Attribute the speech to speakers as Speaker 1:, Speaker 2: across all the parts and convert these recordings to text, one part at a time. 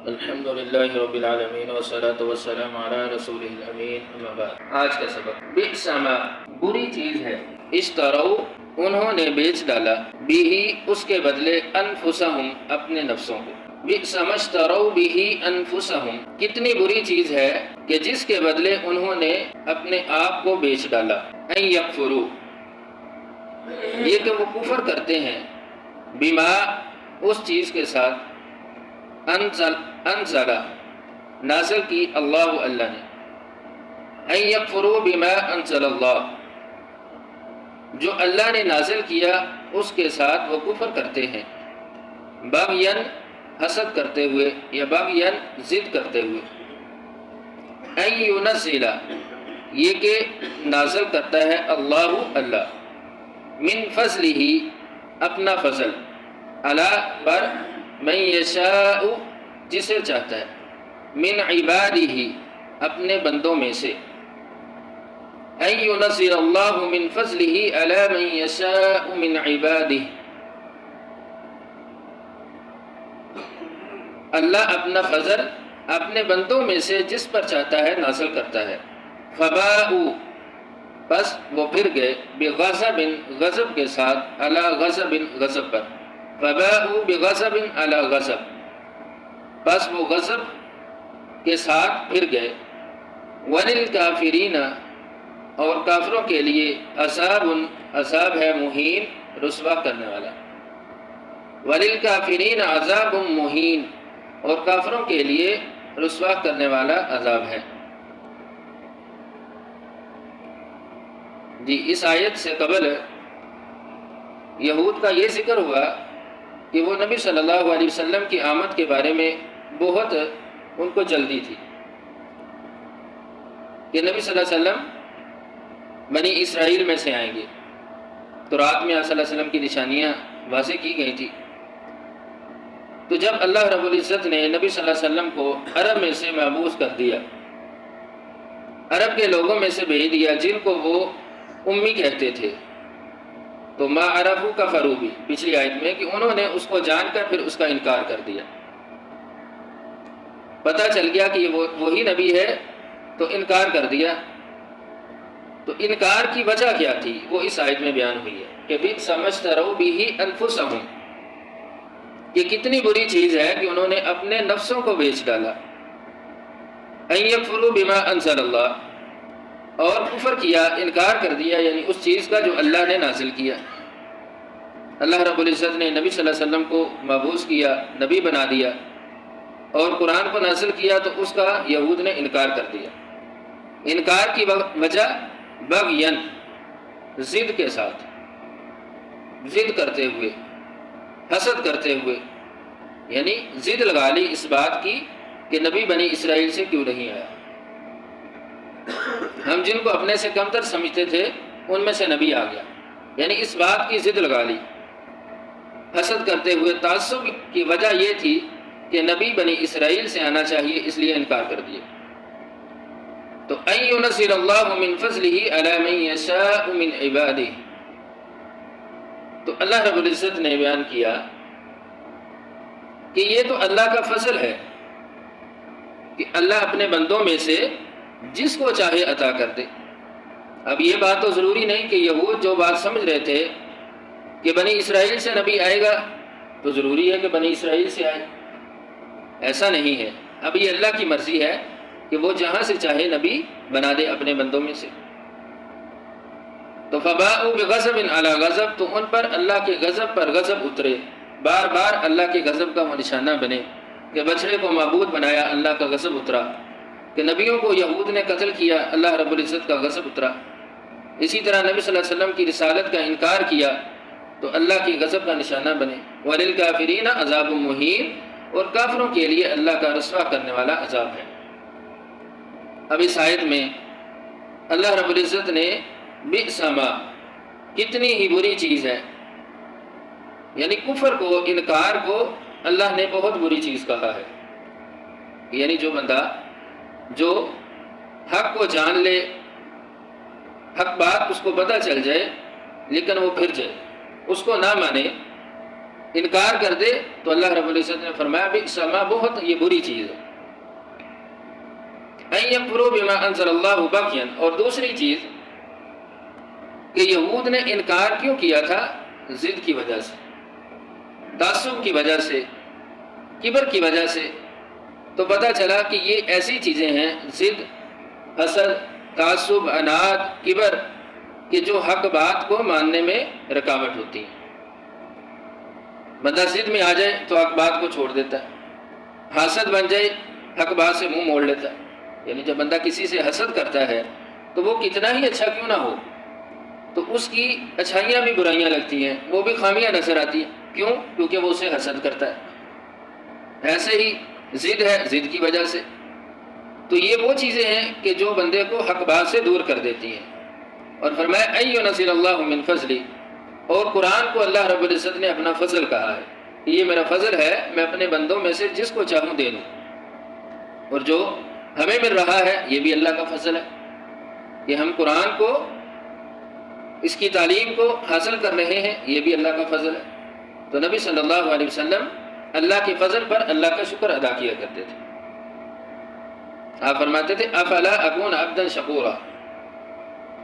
Speaker 1: الحمد للہ رب العالمین والصلاة والسلام علی رسولہ الامین، اما بعد۔ آج کا سبق، بئس ما، بری چیز ہے، اشتروا، انہوں نے بیچ ڈالا، بہ، اس کے بدلے، انفسہم، اپنے نفسوں کو۔ بئس ما اشتروا بہ انفسہم، کتنی بری چیز ہے کہ جس کے بدلے انہوں نے اپنے آپ کو بیچ ڈالا۔ ان یکفروا، یہ کہ وہ کفر کرتے ہیں، بما، اس چیز کے ساتھ، انزل، نازل کی اللہ، اللہ نے، ان یکفروا بما انزل اللہ، جو اللہ نے نازل کیا اس کے ساتھ وہ کفر کرتے ہیں، بغین، حسد کرتے ہوئے، یا بغین، ضد کرتے ہوئے۔ ان ینزل، یہ کہ نازل کرتا ہے اللہ، اللہ، من فضلہ، اپنا فضل، علی، پر، من یشاء، جسے چاہتا ہے، من عبادہ، اپنے بندوں میں سے، ان ینزل اللہ من فضلہ علی من یشاء من عبادہ، اللہ اپنا فضل اپنے بندوں میں سے جس پر چاہتا ہے نازل کرتا ہے۔ فباؤوا، بس وہ پھر گئے، بغضب، غضب کے ساتھ، علی غضب، غضب پر، فباؤوا بغضب علی غضب، بس وہ غضب کے ساتھ پھر گئے۔ وللکافرین، اور کافروں کے لیے، عذاب، عذاب ہے، مہین، رسوا کرنے والا۔ وللکافرین عذاب مہین، اور کافروں کے لیے رسوا کرنے والا عذاب ہے۔ جی، اس آیت سے قبل یہود کا یہ ذکر ہوا کہ وہ نبی صلی اللہ علیہ وسلم کی آمد کے بارے میں بہت ان کو جلدی تھی کہ نبی صلی اللہ علیہ وسلم بنی اسرائیل میں سے آئیں گے، تو رات میں صلی اللہ علیہ وسلم کی نشانیاں واضح کی گئی تھی۔ تو جب اللہ رب العزت نے نبی صلی اللہ علیہ وسلم کو عرب میں سے مبعوث کر دیا، عرب کے لوگوں میں سے بھیج دیا جن کو وہ امی کہتے تھے، تو ما عرفوا کفروا بھی، پچھلی آیت میں، کہ انہوں نے اس کو جان کر پھر اس کا انکار کر دیا۔ پتہ چل گیا کہ یہ وہی نبی ہے تو انکار کر دیا۔ تو انکار کی وجہ کیا تھی وہ اس آیت میں بیان ہوئی ہے کہ بئس ما اشتروا بہ انفسہم، کہ کتنی بری چیز ہے کہ انہوں نے اپنے نفسوں کو بیچ ڈالا۔ ان یکفروا بما انزل اللہ، اور کفر کیا، انکار کر دیا، یعنی اس چیز کا جو اللہ نے نازل کیا۔ اللہ رب العزت نے نبی صلی اللہ علیہ وسلم کو مبعوث کیا، نبی بنا دیا، اور قرآن کو نازل کیا، تو اس کا یہود نے انکار کر دیا۔ انکار کی وجہ بغین، ضد کے ساتھ، ضد کرتے ہوئے، حسد کرتے ہوئے، یعنی ضد لگا لی اس بات کی کہ نبی بنی اسرائیل سے کیوں نہیں آیا۔ ہم جن کو اپنے سے کمتر سمجھتے تھے ان میں سے نبی آ گیا، یعنی اس بات کی ضد لگا لی، حسد کرتے ہوئے۔ تعصب کی وجہ یہ تھی کہ نبی بنی اسرائیل سے آنا چاہیے، اس لیے انکار کر دیا۔ تو ان ینزل اللہ من فضلہ علی من یشاء من عبادہ، تو اللہ رب العزت نے بیان کیا کہ یہ تو اللہ کا فضل ہے کہ اللہ اپنے بندوں میں سے جس کو چاہے عطا کر دے۔ اب یہ بات تو ضروری نہیں کہ یہود جو بات سمجھ رہے تھے کہ بنی اسرائیل سے نبی آئے گا تو ضروری ہے کہ بنی اسرائیل سے آئے، ایسا نہیں ہے۔ اب یہ اللہ کی مرضی ہے کہ وہ جہاں سے چاہے نبی بنا دے اپنے بندوں میں سے۔ تو فباؤوا بغضب علی غضب، تو ان پر اللہ کے غضب پر غضب اترے، بار بار اللہ کے غضب کا وہ نشانہ بنے کہ بچڑے کو معبود بنایا، اللہ کا غضب اترا، کہ نبیوں کو یہود نے قتل کیا، اللہ رب العزت کا غضب اترا۔ اسی طرح نبی صلی اللہ علیہ وسلم کی رسالت کا انکار کیا تو اللہ کی غضب کا نشانہ بنے۔ وللکافرین عذاب مہین، اور کافروں کے لیے اللہ کا رسوا کرنے والا عذاب ہے۔ اب اس آیت میں اللہ رب العزت نے بئس ما، کتنی ہی بری چیز ہے، یعنی کفر کو، انکار کو اللہ نے بہت بری چیز کہا ہے۔ یعنی جو بندہ جو حق کو جان لے، حق بات اس کو پتہ چل جائے لیکن وہ پھر جائے، اس کو نہ مانے، انکار کر دے تو اللہ رب العزت نے فرمایا بئس ما، بہت یہ بری چیز ہے، ان یکفروا بما انزل اللہ بغیا، اور دوسری چیز کہ یہود نے انکار کیوں کیا تھا؟ ضد کی وجہ سے، تعصب کی وجہ سے، کبر کی وجہ سے۔ تو پتہ چلا کہ یہ ایسی چیزیں ہیں، ضد، حسد، تعصب، عناد، کبر، کہ جو حق بات کو ماننے میں رکاوٹ ہوتی ہے۔ بندہ ضد میں آ جائے تو حق بات کو چھوڑ دیتا ہے، حاسد بن جائے حق بات سے منہ موڑ لیتا ہے۔ یعنی جب بندہ کسی سے حسد کرتا ہے تو وہ کتنا ہی اچھا کیوں نہ ہو، تو اس کی اچھائیاں بھی برائیاں لگتی ہیں، وہ بھی خامیاں نظر آتی ہیں۔ کیوں؟ کیونکہ وہ اسے حسد کرتا ہے۔ ایسے ہی ضد ہے، ضد کی وجہ سے۔ تو یہ وہ چیزیں ہیں کہ جو بندے کو حق بات سے دور کر دیتی ہیں۔ اور فرمایا ان ینزل اللہ من فضلی، اور قرآن کو اللہ رب العزت نے اپنا فضل کہا ہے، یہ میرا فضل ہے، میں اپنے بندوں میں سے جس کو چاہوں دے دوں۔ اور جو ہمیں مل رہا ہے یہ بھی اللہ کا فضل ہے کہ ہم قرآن کو، اس کی تعلیم کو حاصل کر رہے ہیں، یہ بھی اللہ کا فضل ہے۔ تو نبی صلی اللہ علیہ وسلم اللہ کے فضل پر اللہ کا شکر ادا کیا کرتے تھے۔ آپ فرماتے تھے افلا اکون عبدا شکورا،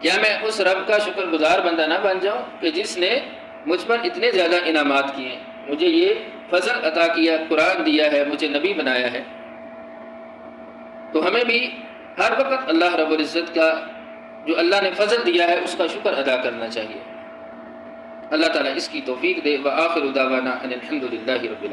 Speaker 1: کیا میں اس رب کا شکر گزار بندہ نہ بن جاؤں کہ جس نے مجھ پر اتنے زیادہ انعامات کیے، مجھے یہ فضل عطا کیا، قرآن دیا ہے، مجھے نبی بنایا ہے۔ تو ہمیں بھی ہر وقت اللہ رب العزت کا جو اللہ نے فضل دیا ہے اس کا شکر ادا کرنا چاہیے۔ اللہ تعالیٰ اس کی توفیق دے۔ وآخر دعوانا ان الحمد للہ رب العالمین۔